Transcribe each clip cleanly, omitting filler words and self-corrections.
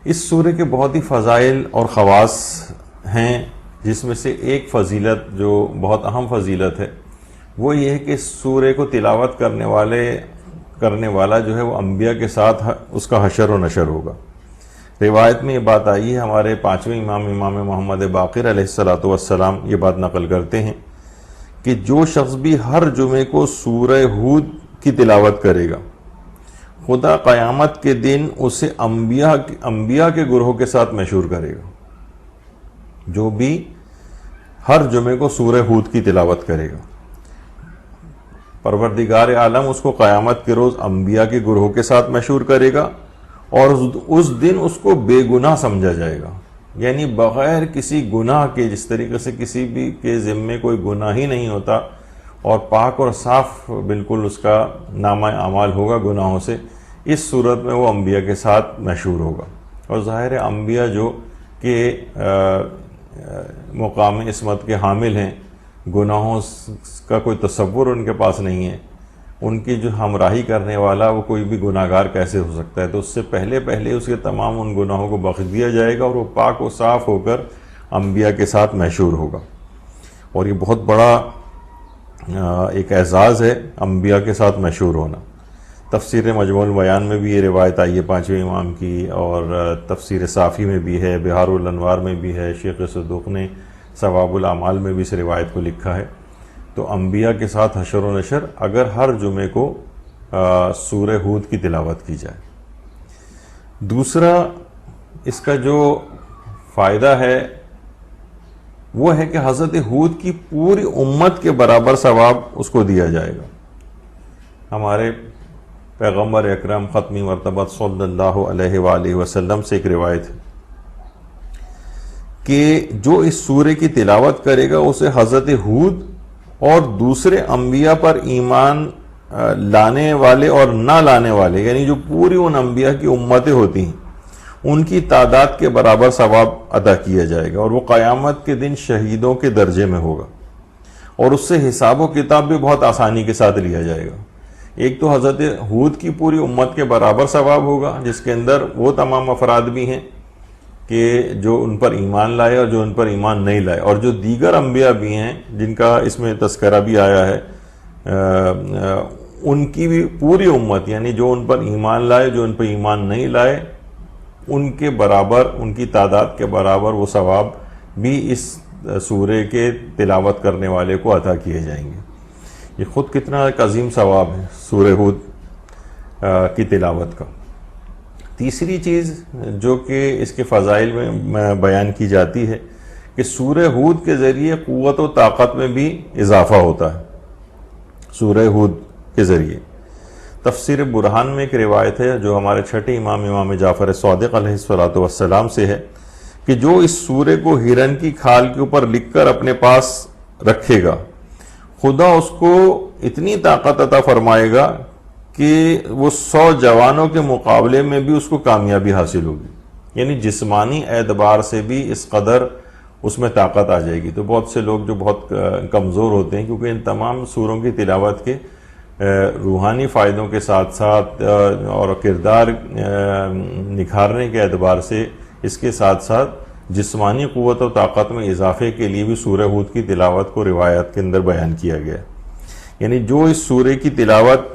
اس سورہ کے بہت ہی فضائل اور خواص ہیں، جس میں سے ایک فضیلت جو بہت اہم فضیلت ہے وہ یہ ہے کہ اس سورہ کو تلاوت کرنے والا جو ہے وہ انبیاء کے ساتھ اس کا حشر و نشر ہوگا۔ روایت میں یہ بات آئی ہے، ہمارے پانچویں امام محمد باقر علیہ السلام یہ بات نقل کرتے ہیں کہ جو شخص بھی ہر جمعے کو سورہ ہود کی تلاوت کرے گا، خدا قیامت کے دن اسے انبیاء کے گروہ کے ساتھ مشہور کرے گا۔ جو بھی ہر جمعے کو سورہ ہود کی تلاوت کرے گا، پروردگار عالم اس کو قیامت کے روز انبیاء کے گروہ کے ساتھ مشہور کرے گا، اور اس دن اس کو بے گناہ سمجھا جائے گا، یعنی بغیر کسی گناہ کے، جس طریقے سے کسی بھی کے ذمے کوئی گناہ ہی نہیں ہوتا اور پاک اور صاف بالکل اس کا نامہ اعمال ہوگا گناہوں سے، اس صورت میں وہ انبیاء کے ساتھ مشہور ہوگا۔ اور ظاہر انبیاء جو کہ مقام عصمت کے حامل ہیں، گناہوں کا کوئی تصور ان کے پاس نہیں ہے، ان کی جو ہمراہی کرنے والا وہ کوئی بھی گناہگار کیسے ہو سکتا ہے؟ تو اس سے پہلے اس کے تمام ان گناہوں کو بخش دیا جائے گا اور وہ پاک و صاف ہو کر انبیاء کے ساتھ مشہور ہوگا۔ اور یہ بہت بڑا ایک اعزاز ہے انبیاء کے ساتھ مشہور ہونا۔ تفسیر مجموع البیان میں بھی یہ روایت آئی ہے پانچویں امام کی، اور تفسیر صافی میں بھی ہے، بہار الانوار میں بھی ہے، شیخ صدوق نے ثواب الاعمال میں بھی اس روایت کو لکھا ہے۔ تو انبیاء کے ساتھ حشر و نشر اگر ہر جمعے کو سورہ ہود کی تلاوت کی جائے۔ دوسرا اس کا جو فائدہ ہے وہ ہے کہ حضرت ہود کی پوری امت کے برابر ثواب اس کو دیا جائے گا۔ ہمارے پیغمبر اکرم ختمی مرتبت صلی اللہ علیہ وآلہ وسلم سے ایک روایت ہے کہ جو اس سورہ کی تلاوت کرے گا اسے حضرت ہود اور دوسرے انبیاء پر ایمان لانے والے اور نہ لانے والے، یعنی جو پوری ان انبیاء کی امتیں ہوتی ہیں، ان کی تعداد کے برابر ثواب ادا کیا جائے گا، اور وہ قیامت کے دن شہیدوں کے درجے میں ہوگا، اور اس سے حساب و کتاب بھی بہت آسانی کے ساتھ لیا جائے گا۔ ایک تو حضرت ہود کی پوری امت کے برابر ثواب ہوگا، جس کے اندر وہ تمام افراد بھی ہیں کہ جو ان پر ایمان لائے اور جو ان پر ایمان نہیں لائے، اور جو دیگر انبیاء بھی ہیں جن کا اس میں تذکرہ بھی آیا ہے، ان کی بھی پوری امت، یعنی جو ان پر ایمان لائے، جو ان پر ایمان نہیں لائے، ان کے برابر، ان کی تعداد کے برابر وہ ثواب بھی اس سورہ کے تلاوت کرنے والے کو عطا کیے جائیں گے۔ یہ خود کتنا ایک عظیم ثواب ہے سورہ ہود کی تلاوت کا۔ تیسری چیز جو کہ اس کے فضائل میں بیان کی جاتی ہے کہ سورہ ہود کے ذریعے قوت و طاقت میں بھی اضافہ ہوتا ہے۔ سورہ ہود کے ذریعے تفسیر برہان میں ایک روایت ہے جو ہمارے چھٹے امام جعفر صادق علیہ السلام سے ہے کہ جو اس سورہ کو ہرن کی کھال کے اوپر لکھ کر اپنے پاس رکھے گا، خدا اس کو اتنی طاقت عطا فرمائے گا کہ وہ 100 جوانوں کے مقابلے میں بھی اس کو کامیابی حاصل ہوگی، یعنی جسمانی اعتبار سے بھی اس قدر اس میں طاقت آ جائے گی۔ تو بہت سے لوگ جو بہت کمزور ہوتے ہیں، کیونکہ ان تمام سوروں کی تلاوت کے روحانی فائدوں کے ساتھ ساتھ اور کردار نکھارنے کے اعتبار سے اس کے ساتھ ساتھ جسمانی قوت و طاقت میں اضافے کے لیے بھی سورہ ہود کی تلاوت کو روایت کے اندر بیان کیا گیا ہے۔ یعنی جو اس سورہ کی تلاوت،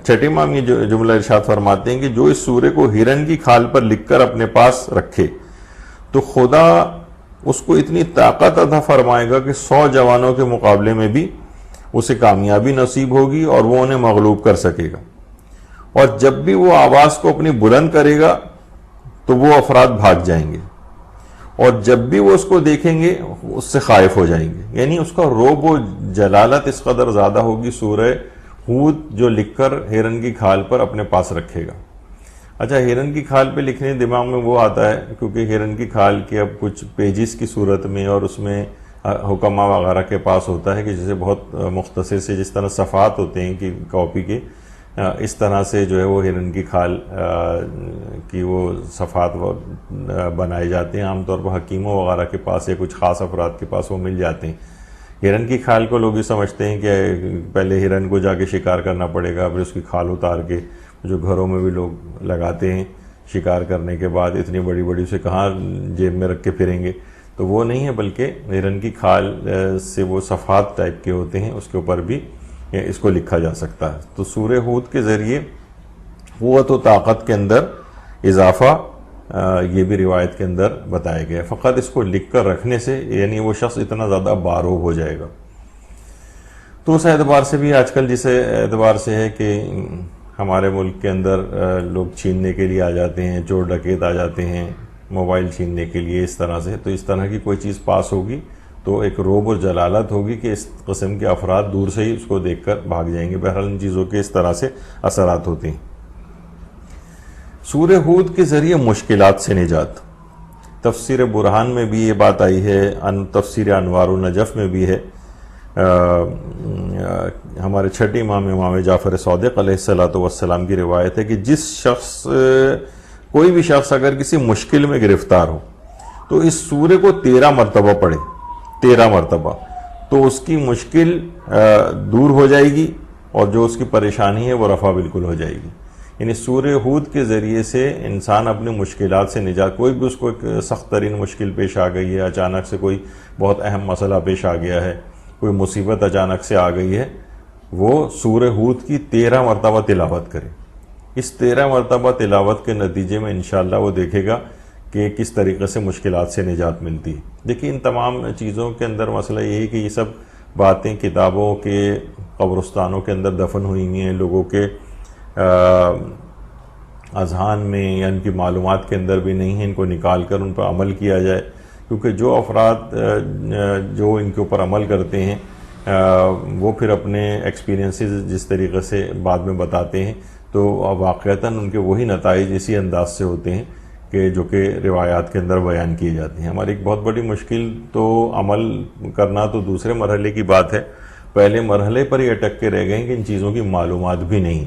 چھٹے امام یہ جملہ ارشاد فرماتے ہیں کہ جو اس سورہ کو ہرن کی کھال پر لکھ کر اپنے پاس رکھے تو خدا اس کو اتنی طاقت عطا فرمائے گا کہ 100 جوانوں کے مقابلے میں بھی اسے کامیابی نصیب ہوگی اور وہ انہیں مغلوب کر سکے گا، اور جب بھی وہ آواز کو اپنی بلند کرے گا تو وہ افراد بھاگ جائیں گے، اور جب بھی وہ اس کو دیکھیں گے اس سے خائف ہو جائیں گے، یعنی اس کا رعب و جلالت اس قدر زیادہ ہوگی سورہ ہود جو لکھ کر ہرن کی کھال پر اپنے پاس رکھے گا۔ اچھا، ہرن کی کھال پہ لکھنے دماغ میں وہ آتا ہے کیونکہ ہرن کی کھال کے اب کچھ پیجز کی صورت میں اور اس میں حکمہ وغیرہ کے پاس ہوتا ہے کہ جسے بہت مختصر سے، جس طرح صفحات ہوتے ہیں کہ کاپی کے، اس طرح سے جو ہے وہ ہرن کی کھال کی وہ صفحات بنائے جاتے ہیں۔ عام طور پر حکیموں وغیرہ کے پاس یا کچھ خاص افراد کے پاس وہ مل جاتے ہیں۔ ہرن کی کھال کو لوگ یہ سمجھتے ہیں کہ پہلے ہرن کو جا کے شکار کرنا پڑے گا، پھر اس کی کھال اتار کے جو گھروں میں بھی لوگ لگاتے ہیں شکار کرنے کے بعد اتنی بڑی بڑی اسے کہاں جیب میں رکھ کے پھریں گے، تو وہ نہیں ہے، بلکہ ہرن کی کھال سے وہ صفحات ٹائپ کے ہوتے ہیں، اس کے اوپر بھی اس کو لکھا جا سکتا ہے۔ تو سورہ ہود کے ذریعے قوت و طاقت کے اندر اضافہ یہ بھی روایت کے اندر بتایا گیا ہے۔ فقط اس کو لکھ کر رکھنے سے یعنی وہ شخص اتنا زیادہ باروب ہو جائے گا۔ تو اس اعتبار سے بھی آج کل جس اعتبار سے ہے کہ ہمارے ملک کے اندر لوگ چھیننے کے لیے آ جاتے ہیں، چور ڈکیت آ جاتے ہیں موبائل چھیننے کے لیے اس طرح سے، تو اس طرح کی کوئی چیز پاس ہوگی تو ایک رعب اور جلالت ہوگی کہ اس قسم کے افراد دور سے ہی اس کو دیکھ کر بھاگ جائیں گے۔ بہرحال ان چیزوں کے اس طرح سے اثرات ہوتے ہیں۔ سورہ ہود کے ذریعے مشکلات سے نجات، تفسیر برہان میں بھی یہ بات آئی ہے، تفسیر انوار النجف میں بھی ہے۔ ہمارے چھٹے امام جعفر صادق علیہ السلام کی روایت ہے کہ جس شخص کوئی بھی شخص اگر کسی مشکل میں گرفتار ہو تو اس سورے کو 13 مرتبہ پڑھے، 13 مرتبہ، تو اس کی مشکل دور ہو جائے گی اور جو اس کی پریشانی ہے وہ رفع بالکل ہو جائے گی۔ یعنی سورہ ہود کے ذریعے سے انسان اپنے مشکلات سے نجات، کوئی بھی اس کو ایک سخت ترین مشکل پیش آ گئی ہے، اچانک سے کوئی بہت اہم مسئلہ پیش آ گیا ہے، کوئی مصیبت اچانک سے آ گئی ہے، وہ سورہ ہود کی 13 مرتبہ تلاوت کرے۔ اس 13 مرتبہ تلاوت کے نتیجے میں انشاءاللہ وہ دیکھے گا کہ کس طریقے سے مشکلات سے نجات ملتی ہے۔ دیکھیں ان تمام چیزوں کے اندر مسئلہ یہ ہے کہ یہ سب باتیں کتابوں کے قبرستانوں کے اندر دفن ہوئی ہیں، لوگوں کے اذہان میں یا ان کی معلومات کے اندر بھی نہیں ہیں، ان کو نکال کر ان پر عمل کیا جائے، کیونکہ جو افراد جو ان کے اوپر عمل کرتے ہیں وہ پھر اپنے ایکسپیرینسز جس طریقے سے بعد میں بتاتے ہیں تو واقعتاً ان کے وہی نتائج اسی انداز سے ہوتے ہیں کہ جو کہ روایات کے اندر بیان کیے جاتے ہیں۔ ہماری ایک بہت بڑی مشکل تو عمل کرنا تو دوسرے مرحلے کی بات ہے، پہلے مرحلے پر ہی اٹک کے رہ گئے ہیں کہ ان چیزوں کی معلومات بھی نہیں۔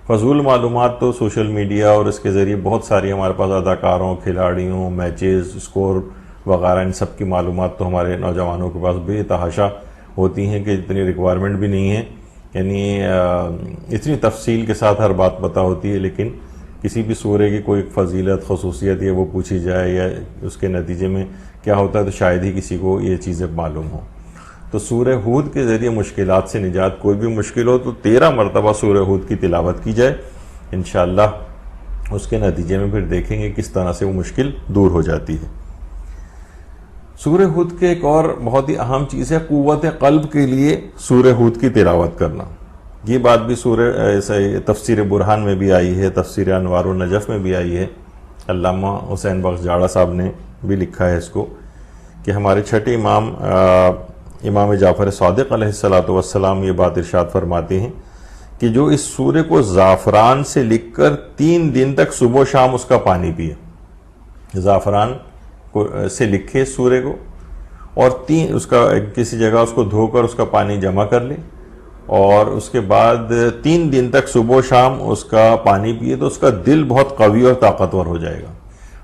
فضول معلومات تو سوشل میڈیا اور اس کے ذریعے بہت ساری ہمارے پاس اداکاروں، کھلاڑیوں، میچز، اسکور وغیرہ، ان سب کی معلومات تو ہمارے نوجوانوں کے پاس بے تحاشا ہوتی ہیں کہ اتنی ریکوائرمنٹ بھی نہیں ہے، یعنی اتنی تفصیل کے ساتھ ہر بات پتہ ہوتی ہے، لیکن کسی بھی سورے کی کوئی فضیلت، خصوصیت یا وہ پوچھی جائے یا اس کے نتیجے میں کیا ہوتا ہے تو شاید ہی کسی کو یہ چیزیں معلوم ہوں۔ تو سورہ ہود کے ذریعے مشکلات سے نجات، کوئی بھی مشکل ہو تو 13 مرتبہ سورہ ہود کی تلاوت کی جائے، انشاءاللہ اس کے نتیجے میں پھر دیکھیں گے کس طرح سے وہ مشکل دور ہو جاتی ہے۔ سورہ ہود کے ایک اور بہت ہی اہم چیز ہے قوت قلب کے لیے سورہ ہود کی تلاوت کرنا۔ یہ بات بھی تفسیر برہان میں بھی آئی ہے، تفسیر انوار النجف میں بھی آئی ہے، علامہ حسین بخش جاڑا صاحب نے بھی لکھا ہے اس کو، کہ ہمارے چھٹے امام جعفر صادق علیہ السلام یہ بات ارشاد فرماتے ہیں کہ جو اس سورے کو زعفران سے لکھ کر 3 دن تک صبح و شام اس کا پانی پیے، زعفران سے لکھے اس سورے کو اور اس کا کسی جگہ اس کو دھو کر اس کا پانی جمع کر لے اور اس کے بعد 3 دن تک صبح و شام اس کا پانی پیے تو اس کا دل بہت قوی اور طاقتور ہو جائے گا۔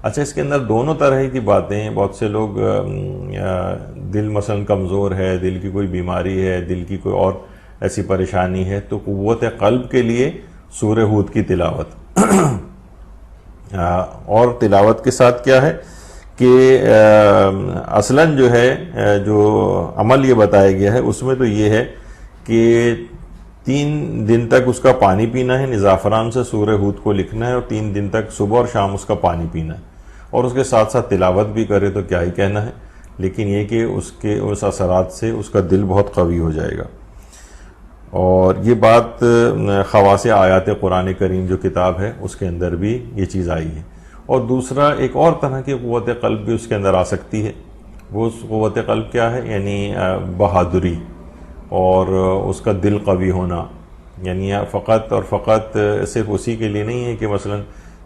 اچھا، اس کے اندر دونوں طرح کی باتیں ہیں۔ بہت سے لوگ دل مثلا کمزور ہے، دل کی کوئی بیماری ہے، دل کی کوئی اور ایسی پریشانی ہے تو قوت قلب کے لیے سورہ ہود کی تلاوت اور تلاوت کے ساتھ کیا ہے کہ اصلاً جو ہے جو عمل یہ بتایا گیا ہے اس میں تو یہ ہے کہ 3 دن تک اس کا پانی پینا ہے، زعفران سے سورہ ہود کو لکھنا ہے اور 3 دن تک صبح اور شام اس کا پانی پینا ہے اور اس کے ساتھ ساتھ تلاوت بھی کرے تو کیا ہی کہنا ہے، لیکن یہ کہ اس اثرات سے اس کا دل بہت قوی ہو جائے گا۔ اور یہ بات خواص آیات قرآن کریم جو کتاب ہے اس کے اندر بھی یہ چیز آئی ہے۔ اور دوسرا ایک اور طرح کی قوت قلب بھی اس کے اندر آ سکتی ہے۔ وہ قوت قلب کیا ہے؟ یعنی بہادری اور اس کا دل قوی ہونا، یعنی فقط اور فقط صرف اسی کے لیے نہیں ہے کہ مثلا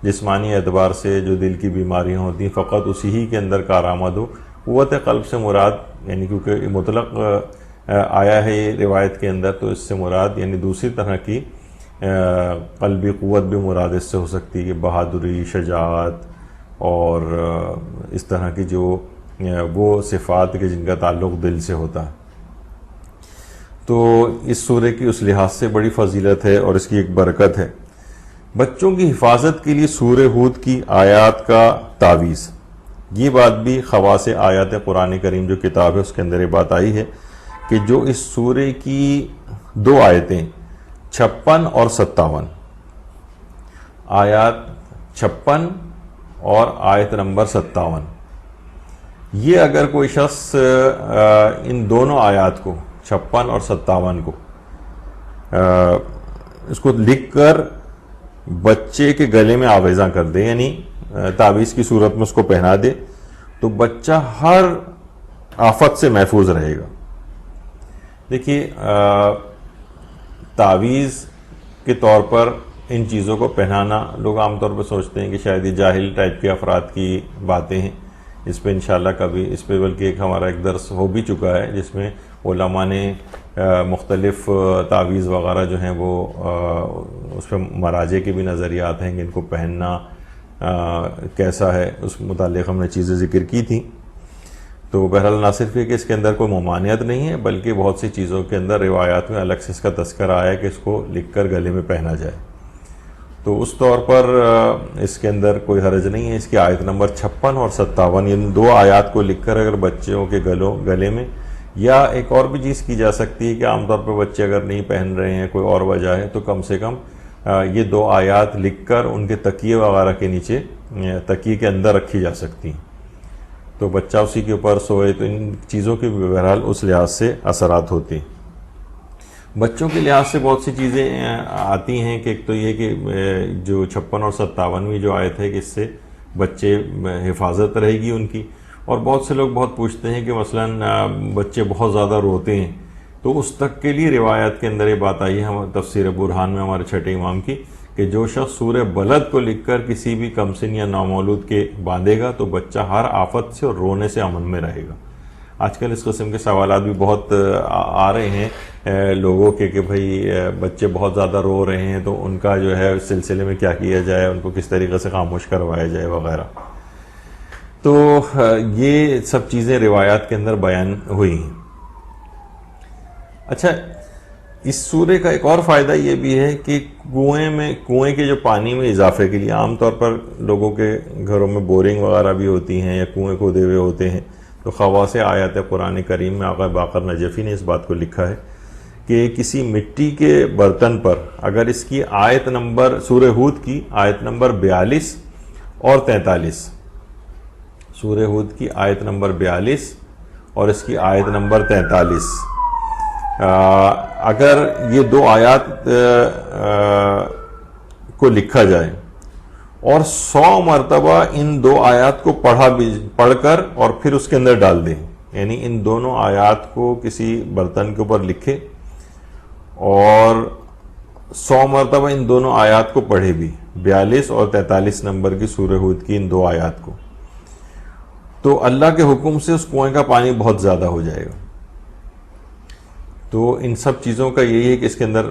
جسمانی اعتبار سے جو دل کی بیماریاں ہوتی ہیں فقط اسی ہی کے اندر کارآمد ہو۔ قوت قلب سے مراد یعنی کیونکہ مطلق آیا ہے یہ روایت کے اندر تو اس سے مراد یعنی دوسری طرح کی قلبی قوت بھی مراد اس سے ہو سکتی ہے کہ بہادری، شجاعت اور اس طرح کی جو وہ صفات کے جن کا تعلق دل سے ہوتا ہے۔ تو اس سورے کی اس لحاظ سے بڑی فضیلت ہے اور اس کی ایک برکت ہے بچوں کی حفاظت کے لیے سورہ ہود کی آیات کا تعویذ، یہ بات بھی خواص آیات قرآن کریم جو کتاب ہے اس کے اندر یہ بات آئی ہے کہ جو اس سورے کی 2 آیتیں 56 اور 57، آیات 56 اور آیت نمبر 57، یہ اگر کوئی شخص ان دونوں آیات کو 56 اور 57 کو اس کو لکھ کر بچے کے گلے میں آویزاں کر دے، یعنی تعویذ کی صورت میں اس کو پہنا دے، تو بچہ ہر آفت سے محفوظ رہے گا۔ دیکھیے تعویذ کے طور پر ان چیزوں کو پہنانا لوگ عام طور پہ سوچتے ہیں کہ شاید یہ جاہل ٹائپ کے افراد کی باتیں ہیں، اس پہ انشاءاللہ کبھی اس پہ بلکہ ہمارا ایک درس ہو بھی چکا ہے جس میں علماء نے مختلف تعویذ وغیرہ جو ہیں وہ اس پہ مراجع کے بھی نظریات ہیں کہ ان کو پہننا کیسا ہے، اس متعلق ہم نے چیزیں ذکر کی تھیں۔ تو بہرحال نہ صرف یہ کہ اس کے اندر کوئی ممانعت نہیں ہے بلکہ بہت سی چیزوں کے اندر روایات میں الگ سے اس کا تذکرہ آیا ہے کہ اس کو لکھ کر گلے میں پہنا جائے، تو اس طور پر اس کے اندر کوئی حرج نہیں ہے۔ اس کی آیت نمبر 56 اور 57، ان 2 آیات کو لکھ کر اگر بچوں کے گلے میں، یا ایک اور بھی چیز کی جا سکتی ہے کہ عام طور پہ بچے اگر نہیں پہن رہے ہیں، کوئی اور وجہ ہے، تو کم سے کم یہ 2 آیات لکھ کر ان کے تکیے وغیرہ کے نیچے، تکیے کے اندر رکھی جا سکتی ہیں، تو بچہ اسی کے اوپر سوئے، تو ان چیزوں کی بہرحال اس لحاظ سے اثرات ہوتی ہیں۔ بچوں کے لحاظ سے بہت سی چیزیں آتی ہیں کہ ایک تو یہ کہ جو 56 اور 57ویں جو آیت ہے کہ اس سے بچے حفاظت رہے گی ان کی، اور بہت سے لوگ بہت پوچھتے ہیں کہ مثلا بچے بہت زیادہ روتے ہیں، تو اس تک کے لیے روایت کے اندر یہ بات آئی ہے ہم تفسیر برہان میں ہمارے چھٹے امام کی کہ جو شخص سورہ بلد کو لکھ کر کسی بھی کمسن یا نامولود کے باندھے گا تو بچہ ہر آفت سے اور رونے سے امن میں رہے گا۔ آج کل اس قسم کے سوالات بھی بہت آ رہے ہیں لوگوں کے کہ بھئی بچے بہت زیادہ رو رہے ہیں تو ان کا جو ہے اس سلسلے میں کیا کیا جائے، ان کو کس طریقے سے خاموش کروایا جائے وغیرہ، تو یہ سب چیزیں روایات کے اندر بیان ہوئی ہیں۔ اچھا، اس سورے کا ایک اور فائدہ یہ بھی ہے کہ کنویں کے جو پانی میں اضافے کے لیے عام طور پر لوگوں کے گھروں میں بورنگ وغیرہ بھی ہوتی ہیں یا کنویں کھودے ہوئے ہوتے ہیں، تو خواص آیات قرآن کریم میں آقا باقر نجفی نے اس بات کو لکھا ہے کہ کسی مٹی کے برتن پر اگر اس کی آیت نمبر سورہ ہود کی آیت نمبر 42 اور 43، سورہ ہود کی آیت نمبر 42 اور اس کی آیت نمبر 43، اگر یہ 2 آیات کو لکھا جائے اور 100 مرتبہ ان 2 آیات کو پڑھ کر اور پھر اس کے اندر ڈال دیں، یعنی ان دونوں آیات کو کسی برتن کے اوپر لکھے اور 100 مرتبہ ان دونوں آیات کو پڑھے بھی، 42 اور 43 نمبر کی سورہ ہود کی ان 2 آیات کو، تو اللہ کے حکم سے اس کنویں کا پانی بہت زیادہ ہو جائے گا۔ تو ان سب چیزوں کا یہی ہے کہ اس کے اندر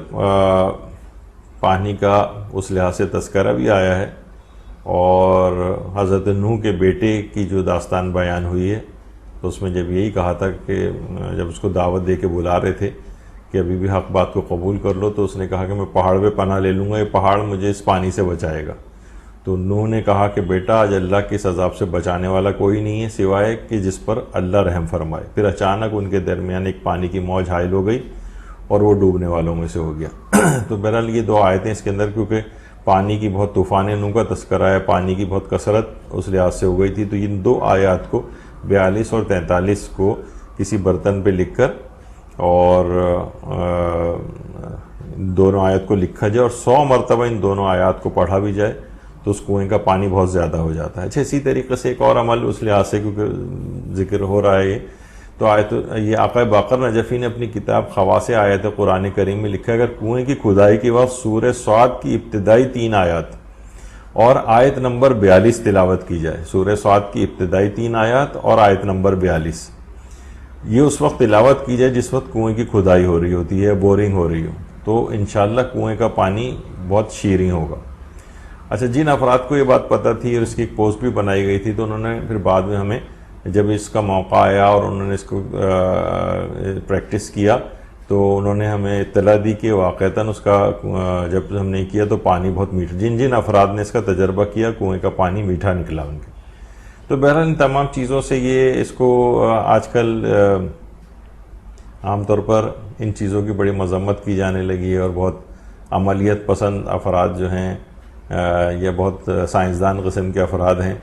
پانی کا اس لحاظ سے تذکرہ بھی آیا ہے، اور حضرت نوح کے بیٹے کی جو داستان بیان ہوئی ہے تو اس میں جب یہی کہا تھا کہ جب اس کو دعوت دے کے بلا رہے تھے کہ ابھی بھی حق بات کو قبول کر لو، تو اس نے کہا کہ میں پہاڑ پہ پناہ لے لوں گا، یہ پہاڑ مجھے اس پانی سے بچائے گا۔ تو نوح نے کہا کہ بیٹا آج اللہ کی اس عذاب سے بچانے والا کوئی نہیں ہے سوائے کہ جس پر اللہ رحم فرمائے۔ پھر اچانک ان کے درمیان ایک پانی کی موج حائل ہو گئی اور وہ ڈوبنے والوں میں سے ہو گیا۔ تو بہرحال یہ 2 آیتیں اس کے اندر کیونکہ پانی کی بہت طوفان نوح کا تذکرہ ہے، پانی کی بہت کثرت اس لحاظ سے ہو گئی تھی، تو ان 2 آیات کو 42 اور 43 کو کسی برتن پہ لکھ کر اور دونوں آیات کو لکھا جائے اور 100 مرتبہ ان دونوں آیات کو پڑھا بھی جائے تو اس کنویں کا پانی بہت زیادہ ہو جاتا ہے۔ اچھا، اسی طریقے سے ایک اور عمل اس لحاظ سے کیونکہ ذکر ہو رہا ہے تو یہ آقا باقر نجفی نے اپنی کتاب خواص آیات قرآن کریم میں لکھا ہے اگر کنویں کی کھدائی کے وقت سورہ صاد کی ابتدائی 3 آیات اور آیت نمبر 42 تلاوت کی جائے، سورہ صاد کی ابتدائی 3 آیات اور آیت نمبر 42، یہ اس وقت تلاوت کی جائے جس وقت کنویں کی کھدائی ہو رہی ہوتی ہے، بورنگ ہو رہی ہو، تو انشاءاللہ کنویں کا پانی بہت شیریں ہوگا۔ اچھا، جن افراد کو یہ بات پتہ تھی اور اس کی ایک پوسٹ بھی بنائی گئی تھی تو انہوں نے پھر بعد میں ہمیں جب اس کا موقع آیا اور انہوں نے اس کو پریکٹس کیا تو تو انہوں نے ہمیں اطلاع دی کہ واقعتاً اس کا جب ہم نے کیا تو پانی بہت میٹھا، جن جن افراد نے اس کا تجربہ کیا کنویں کا پانی میٹھا نکلا ان کے. تو بہرحال ان تمام چیزوں سے یہ اس کو آج کل عام طور پر ان چیزوں کی بڑی مذمت کی جانے لگی ہے، اور بہت عملیت پسند افراد جو ہیں یا بہت سائنسدان قسم کے افراد ہیں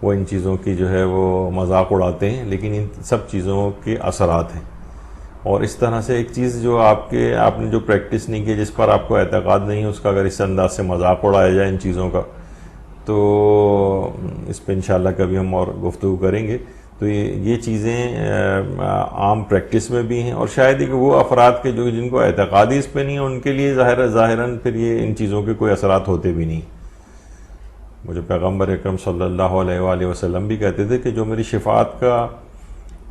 وہ ان چیزوں کی جو ہے وہ مذاق اڑاتے ہیں، لیکن ان سب چیزوں کے اثرات ہیں. اور اس طرح سے ایک چیز جو آپ نے جو پریکٹس نہیں کی، جس پر آپ کو اعتقاد نہیں ہے، اس کا اگر اس انداز سے مذاق اڑایا جائے ان چیزوں کا، تو اس پہ انشاءاللہ کبھی ہم اور گفتگو کریں گے. تو یہ چیزیں عام پریکٹس میں بھی ہیں، اور شاید کہ وہ افراد کے جن کو اعتقادی اس پہ نہیں ہے، ان کے لیے ظاہراً پھر یہ ان چیزوں کے کوئی اثرات ہوتے بھی نہیں. مجھے پیغمبر اکرم صلی اللہ علیہ وآلہ وسلم بھی کہتے تھے کہ جو میری شفاعت کا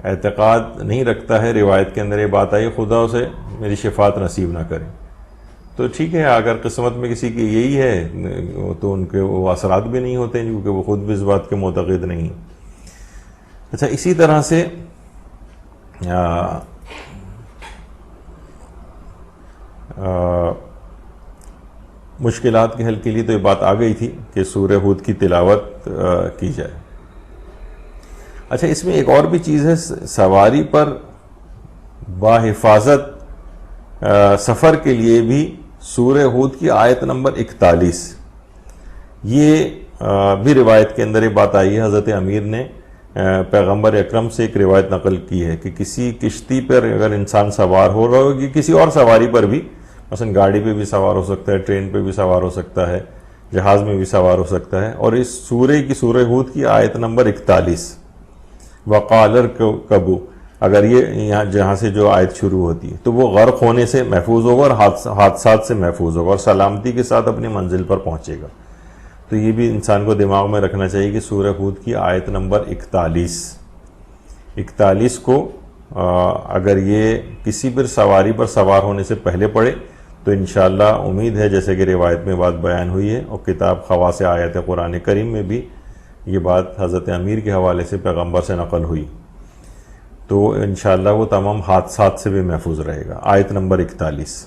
اعتقاد نہیں رکھتا ہے، روایت کے اندر یہ بات آئی، خدا اسے میری شفاعت نصیب نہ کرے. تو ٹھیک ہے، اگر قسمت میں کسی کی یہی ہے تو ان کے وہ اثرات بھی نہیں ہوتے ہیں، کیونکہ وہ خود بھی اس بات کے معتقد نہیں. اچھا، اسی طرح سے مشکلات کے حل کے لیے تو یہ بات آ گئی تھی کہ سورہ ہود کی تلاوت کی جائے. اچھا، اس میں ایک اور بھی چیز ہے، سواری پر باحفاظت سفر کے لیے بھی سورہ ہود کی آیت نمبر 41، یہ بھی روایت کے اندر یہ بات آئی ہے. حضرت امیر نے پیغمبر اکرم سے ایک روایت نقل کی ہے کہ کسی کشتی پر اگر انسان سوار ہو رہا ہوگی، کسی اور سواری پر بھی، مثلا گاڑی پہ بھی سوار ہو سکتا ہے، ٹرین پہ بھی سوار ہو سکتا ہے، جہاز میں بھی سوار ہو سکتا ہے، اور اس سورہ ہود کی آیت نمبر 41 وَقَالَ ارْكَبُوا، اگر یہ یہاں جہاں سے جو آیت شروع ہوتی ہے تو وہ غرق ہونے سے محفوظ ہوگا اور حادثات سے محفوظ ہوگا اور سلامتی کے ساتھ اپنی منزل پر پہنچے گا. تو یہ بھی انسان کو دماغ میں رکھنا چاہیے کہ سورہ ہود کی آیت نمبر 41 کو اگر یہ کسی پر سواری پر سوار ہونے سے پہلے پڑھے تو انشاءاللہ امید ہے، جیسے کہ روایت میں بات بیان ہوئی ہے، اور کتاب خواص آیات قرآن کریم میں بھی یہ بات حضرت امیر کے حوالے سے پیغمبر سے نقل ہوئی، تو انشاءاللہ وہ تمام حادثات سے بھی محفوظ رہے گا. آیت نمبر 41.